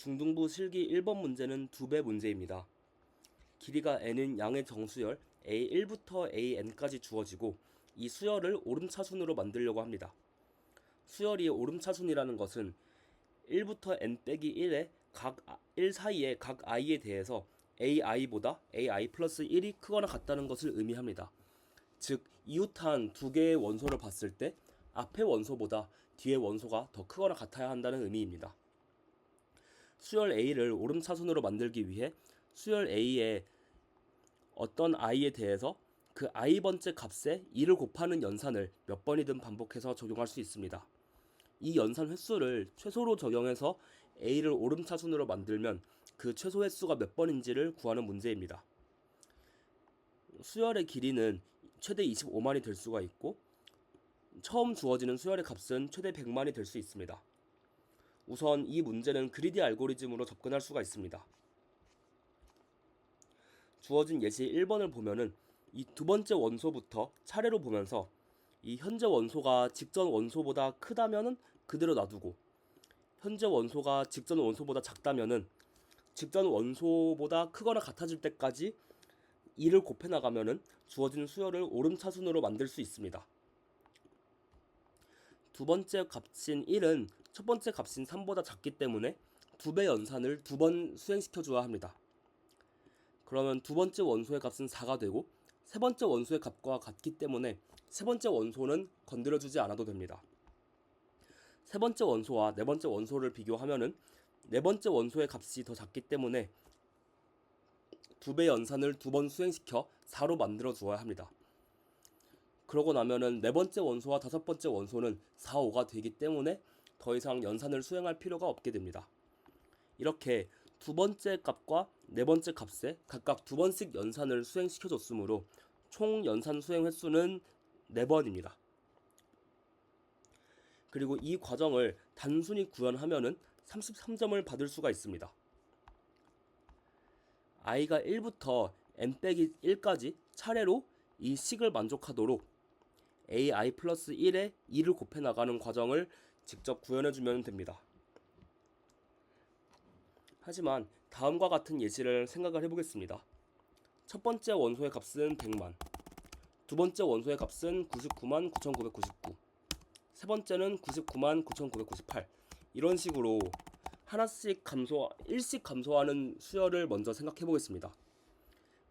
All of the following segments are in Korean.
중등부 실기 1번 문제는 2배 문제입니다. 길이가 n인 양의 정수열 A1부터 AN까지 주어지고 이 수열을 오름차순으로 만들려고 합니다. 수열이 오름차순이라는 것은 1부터 n 빼기 1의 각 1 사이의 각 i에 대해서 ai보다 ai 플러스 1이 크거나 같다는 것을 의미합니다. 즉 이웃한 두 개의 원소를 봤을 때 앞의 원소보다 뒤의 원소가 더 크거나 같아야 한다는 의미입니다. 수열 a를 오름차순으로 만들기 위해 수열 a의 어떤 i에 대해서 그 i번째 값에 2를 곱하는 연산을 몇 번이든 반복해서 적용할 수 있습니다. 이 연산 횟수를 최소로 적용해서 a를 오름차순으로 만들면 그 최소 횟수가 몇 번인지를 구하는 문제입니다. 수열의 길이는 최대 25만이 될 수가 있고 처음 주어지는 수열의 값은 최대 100만이 될 수 있습니다. 우선 이 문제는 그리디 알고리즘으로 접근할 수가 있습니다. 주어진 예시 1번을 보면은 이 두 번째 원소부터 차례로 보면서 이 현재 원소가 직전 원소보다 크다면은 그대로 놔두고 현재 원소가 직전 원소보다 작다면은 직전 원소보다 크거나 같아질 때까지 2를 곱해 나가면은 주어진 수열을 오름차순으로 만들 수 있습니다. 두 번째 값인 1은 첫 번째 값인 3보다 작기 때문에 2배 연산을 2번 수행시켜 줘야 합니다. 그러면 두 번째 원소의 값은 4가 되고 세 번째 원소의 값과 같기 때문에 세 번째 원소는 건드려주지 않아도 됩니다. 세 번째 원소와 네 번째 원소를 비교하면은 네 번째 원소의 값이 더 작기 때문에 2배 연산을 2번 수행시켜 4로 만들어 주어야 합니다. 그러고 나면은 네 번째 원소와 다섯 번째 원소는 4, 5가 되기 때문에 더 이상 연산을 수행할 필요가 없게 됩니다. 이렇게 두 번째 값과 네 번째 값에 각각 2번씩 연산을 수행시켜 줬으므로 총 연산 수행 횟수는 4번입니다. 그리고 이 과정을 단순히 구현하면은 33점을 받을 수가 있습니다. i가 1부터 n-1까지 차례로 이 식을 만족하도록 ai 플러스 1에 2를 곱해 나가는 과정을 직접 구현해주면 됩니다. 하지만 다음과 같은 예시를 생각을 해보겠습니다. 첫 번째 원소의 값은 100만, 두 번째 원소의 값은 99만 9999, 세 번째는 99만 9998. 이런 식으로 하나씩 일씩 감소하는 수열을 먼저 생각해 보겠습니다.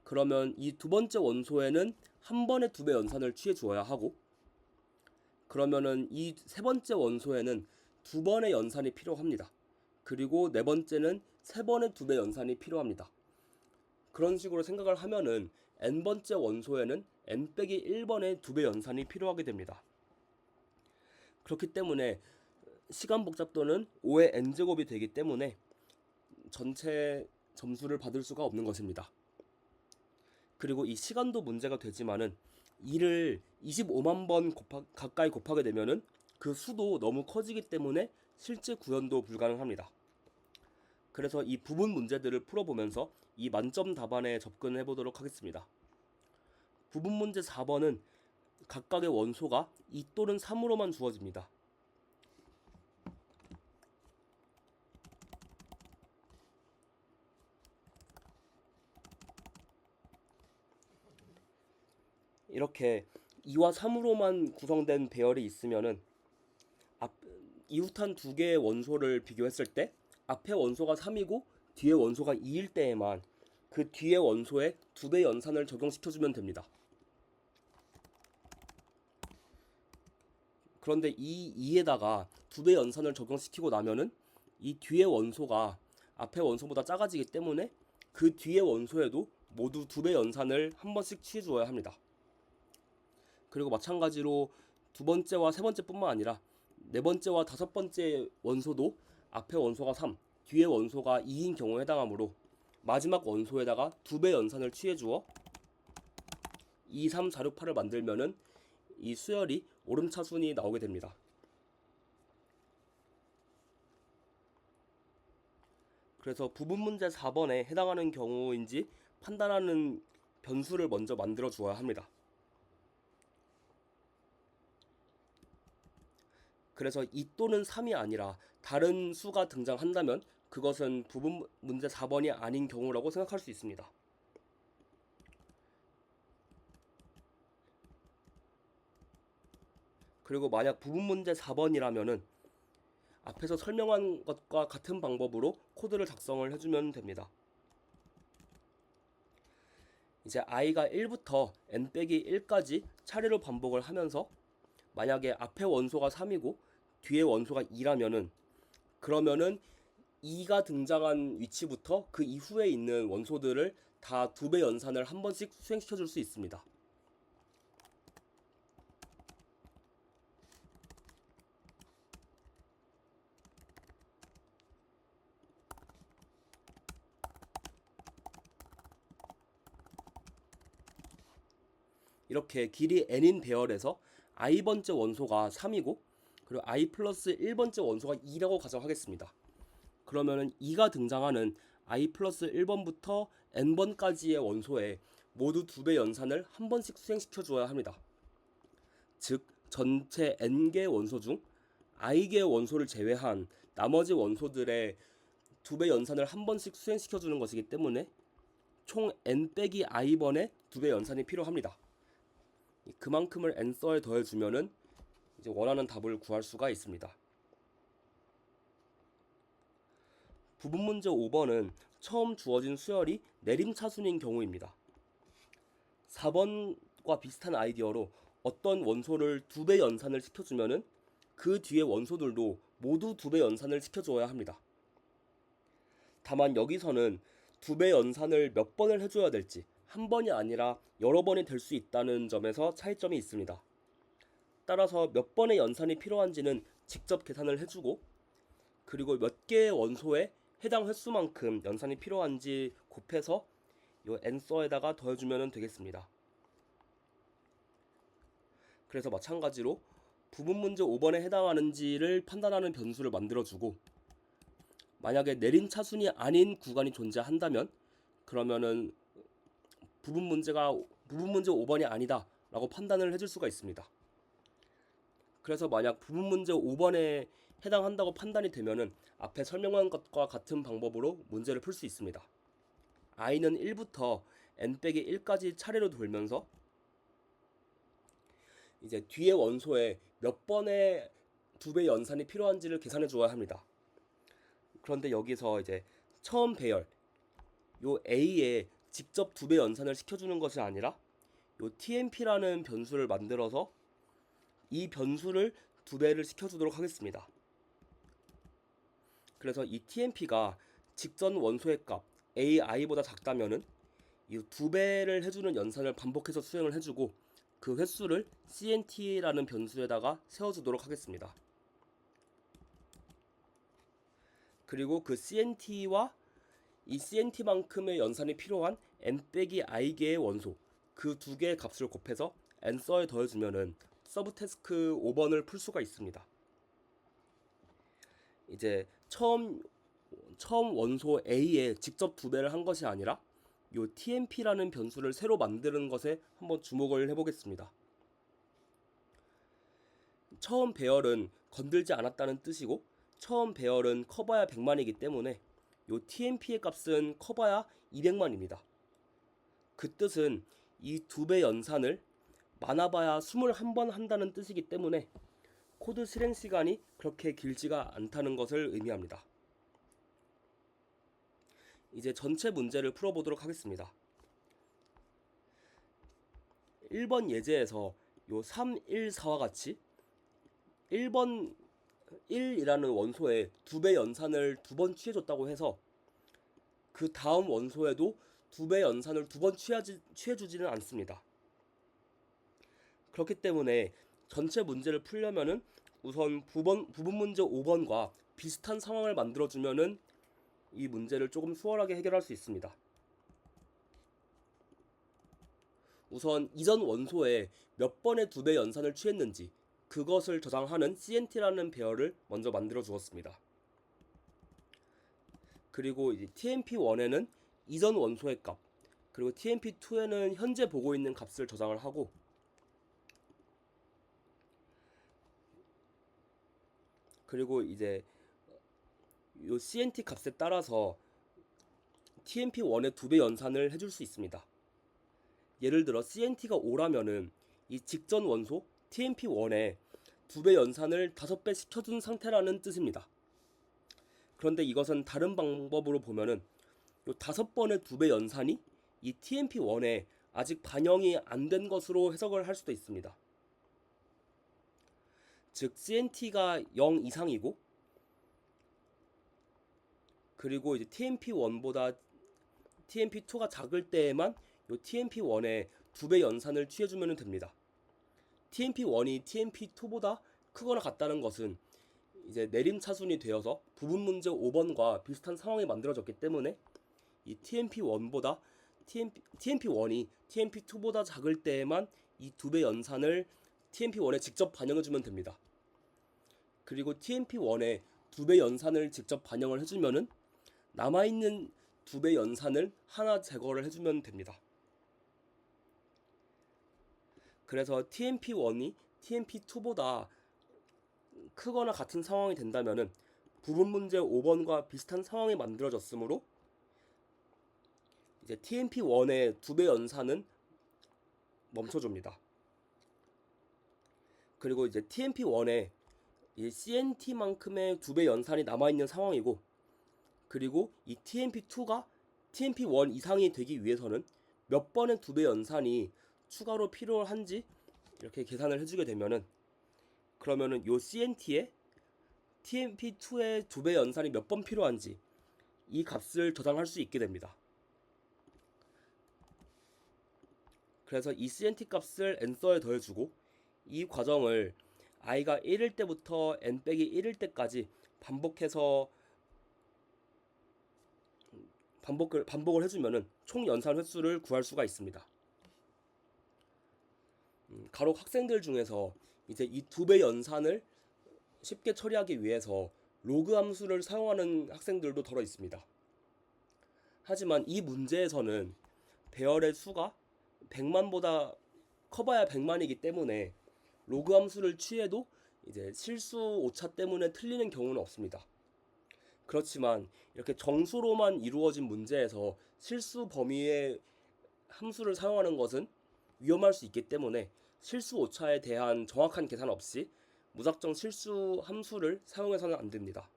그러면 이 두 번째 원소에는 한 번에 2배 연산을 취해 주어야 하고, 그러면은 이 세 번째 원소에는 2번의 연산이 필요합니다. 그리고 네 번째는 3번의 2배 연산이 필요합니다. 그런 식으로 생각을 하면은 n번째 원소에는 n-1번의 2배 연산이 필요하게 됩니다. 그렇기 때문에 시간 복잡도는 5의 n제곱이 되기 때문에 전체 점수를 받을 수가 없는 것입니다. 그리고 이 시간도 문제가 되지만은 2를 25만 번 가까이 곱하게 되면은 그 수도 너무 커지기 때문에 실제 구현도 불가능합니다. 그래서 이 부분 문제들을 풀어보면서 이 만점 답안에 접근해 보도록 하겠습니다. 부분 문제 4번은 각각의 원소가 2 또는 3으로만 주어집니다. 이렇게 2와 3으로만 구성된 배열이 있으면은 이웃한 두 개의 원소를 비교했을 때 앞에 원소가 3이고 뒤에 원소가 2일 때에만 그 뒤에 원소에 2배 연산을 적용시켜주면 됩니다. 그런데 이 2에다가 2배 연산을 적용시키고 나면은 이 뒤에 원소가 앞에 원소보다 작아지기 때문에 그 뒤에 원소에도 모두 2배 연산을 한 번씩 취해 주어야 합니다. 그리고 마찬가지로 두 번째와 세 번째뿐만 아니라 네 번째와 다섯 번째 원소도 앞에 원소가 3, 뒤에 원소가 2인 경우에 해당하므로 마지막 원소에다가 2배 연산을 취해 주어 2, 3, 4, 6, 8을 만들면은 이 수열이 오름차순이 나오게 됩니다. 그래서 부분 문제 4번에 해당하는 경우인지 판단하는 변수를 먼저 만들어 주어야 합니다. 그래서 2 또는 3이 아니라 다른 수가 등장한다면 그것은 부분 문제 4번이 아닌 경우라고 생각할 수 있습니다. 그리고 만약 부분 문제 4번이라면은 앞에서 설명한 것과 같은 방법으로 코드를 작성을 해주면 됩니다. 이제 i가 1부터 n-1까지 차례로 반복을 하면서 만약에 앞에 원소가 3이고 뒤에 원소가 2라면은 그러면은 2가 등장한 위치부터 그 이후에 있는 원소들을 다 2배 연산을 한 번씩 수행시켜 줄 수 있습니다. 이렇게 길이 n인 배열에서 i번째 원소가 3이고 그리고 i 플러스 1번째 원소가 2라고 가정하겠습니다. 그러면은 2가 등장하는 i 플러스 1번부터 n번까지의 원소에 모두 2배 연산을 한 번씩 수행시켜 주어야 합니다. 즉 전체 n개 원소 중 i개 원소를 제외한 나머지 원소들의 2배 연산을 한 번씩 수행시켜 주는 것이기 때문에 총 n-i번의 2배 연산이 필요합니다. 그만큼을 n서에 더해주면은 이제 원하는 답을 구할 수가 있습니다. 부분 문제 5번은 처음 주어진 수열이 내림차순인 경우입니다. 4번과 비슷한 아이디어로 어떤 원소를 2배 연산을 시켜주면은 그 뒤에 원소들도 모두 2배 연산을 시켜줘야 합니다. 다만 여기서는 2배 연산을 몇 번을 해줘야 될지 한 번이 아니라 여러 번이 될 수 있다는 점에서 차이점이 있습니다. 따라서 몇 번의 연산이 필요한지는 직접 계산을 해주고 그리고 몇 개의 원소에 해당 횟수만큼 연산이 필요한지 곱해서 이 n서에다가 더해주면 되겠습니다. 그래서 마찬가지로 부분 문제 5번에 해당하는지를 판단하는 변수를 만들어주고 만약에 내림차순이 아닌 구간이 존재한다면 그러면은 부분 문제 5번이 아니다 라고 판단을 해줄 수가 있습니다. 그래서 만약 부분 문제 5번에 해당한다고 판단이 되면은 앞에 설명한 것과 같은 방법으로 문제를 풀 수 있습니다. i는 1부터 n-1까지 차례로 돌면서 이제 뒤에 원소에 몇 번의 2배 연산이 필요한지를 계산해 주어야 합니다. 그런데 여기서 이제 처음 배열 요 a에 직접 2배 연산을 시켜주는 것이 아니라 요 tmp라는 변수를 만들어서 이 변수를 2배를 시켜주도록 하겠습니다. 그래서 이 tmp가 직전 원소의 값 ai보다 작다면은 이 2배를 해주는 연산을 반복해서 수행을 해주고 그 횟수를 cnt라는 변수에다가 세워주도록 하겠습니다. 그리고 그 cnt와 이 cnt만큼의 연산이 필요한 n-i개의 원소 그 두 개의 값을 곱해서 n서에 더해주면은 서브 태스크 5번을 풀 수가 있습니다. 이제 처음 원소 A에 직접 2배를 한 것이 아니라 요 tmp라는 변수를 새로 만드는 것에 한번 주목을 해보겠습니다. 처음 배열은 건들지 않았다는 뜻이고 처음 배열은 커봐야 100만이기 때문에 요 tmp의 값은 커봐야 200만입니다. 그 뜻은 이 2배 연산을 많아봐야 21번 한다는 뜻이기 때문에 코드 실행 시간이 그렇게 길지가 않다는 것을 의미합니다. 이제 전체 문제를 풀어보도록 하겠습니다. 1번 예제에서 요 3, 1, 4와 같이 1번 1이라는 원소에 2배 연산을 2번 취해줬다고 해서 그 다음 원소에도 2배 연산을 2번 취해주지는 않습니다. 그렇기 때문에 전체 문제를 풀려면은 우선 부분 문제 5번과 비슷한 상황을 만들어주면은 이 문제를 조금 수월하게 해결할 수 있습니다. 우선 이전 원소에 몇 번의 2배 연산을 취했는지 그것을 저장하는 cnt라는 배열을 먼저 만들어 주었습니다. 그리고 이제 tmp1에는 이전 원소의 값, 그리고 tmp2에는 현재 보고 있는 값을 저장을 하고 그리고 이제 요 CNT 값에 따라서 TMP1의 2배 연산을 해줄 수 있습니다. 예를 들어 CNT가 5라면은 이 직전 원소 TMP1에 2배 연산을 5배 시켜준 상태라는 뜻입니다. 그런데 이것은 다른 방법으로 보면은 요 5번의 2배 연산이 이 TMP1에 아직 반영이 안 된 것으로 해석을 할 수도 있습니다. 즉 CNT가 0 이상이고 그리고 이제 TMP1보다 TMP2가 작을 때에만 요 TMP1에 2배 연산을 취해주면 됩니다. TMP1이 TMP2보다 크거나 같다는 것은 이제 내림차순이 되어서 부분 문제 5번과 비슷한 상황이 만들어졌기 때문에 이 TMP1보다 TMP1이 TMP2보다 작을 때에만 이 2배 연산을 TMP1에 직접 반영해주면 됩니다. 그리고 TMP1에 2배 연산을 직접 반영을 해주면은 남아있는 2배 연산을 하나 제거를 해주면 됩니다. 그래서 TMP1이 TMP2보다 크거나 같은 상황이 된다면은 부분 문제 5번과 비슷한 상황이 만들어졌으므로 이제 TMP1의 2배 연산은 멈춰줍니다. 그리고 이제 TMP1에 이 CNT만큼의 2배 연산이 남아있는 상황이고 그리고 이 TMP2가 TMP1 이상이 되기 위해서는 몇 번의 2배 연산이 추가로 필요한지 이렇게 계산을 해주게 되면은 그러면은 요 CNT에 TMP2의 2배 연산이 몇 번 필요한지 이 값을 저장할 수 있게 됩니다. 그래서 이 CNT 값을 n서에 더해주고 이 과정을 i가 1일 때부터 n-1일 때까지 반복을 해주면은 총 연산 횟수를 구할 수가 있습니다. 간혹 학생들 중에서 이제 이 2배 연산을 쉽게 처리하기 위해서 로그 함수를 사용하는 학생들도 더러 있습니다. 하지만 이 문제에서는 배열의 수가 100만보다 커봐야 100만이기 때문에 로그 함수를 취해도 이제 실수 오차 때문에 틀리는 경우는 없습니다. 그렇지만 이렇게 정수로만 이루어진 문제에서 실수 범위의 함수를 사용하는 것은 위험할 수 있기 때문에 실수 오차에 대한 정확한 계산 없이 무작정 실수 함수를 사용해서는 안 됩니다.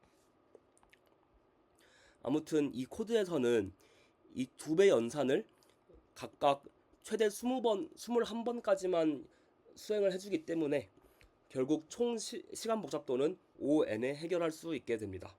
아무튼 이 코드에서는 이 2배 연산을 각각 최대 20번, 21번까지만 수행을 해주기 때문에 결국 총 시간 복잡도는 5n에 해결할 수 있게 됩니다.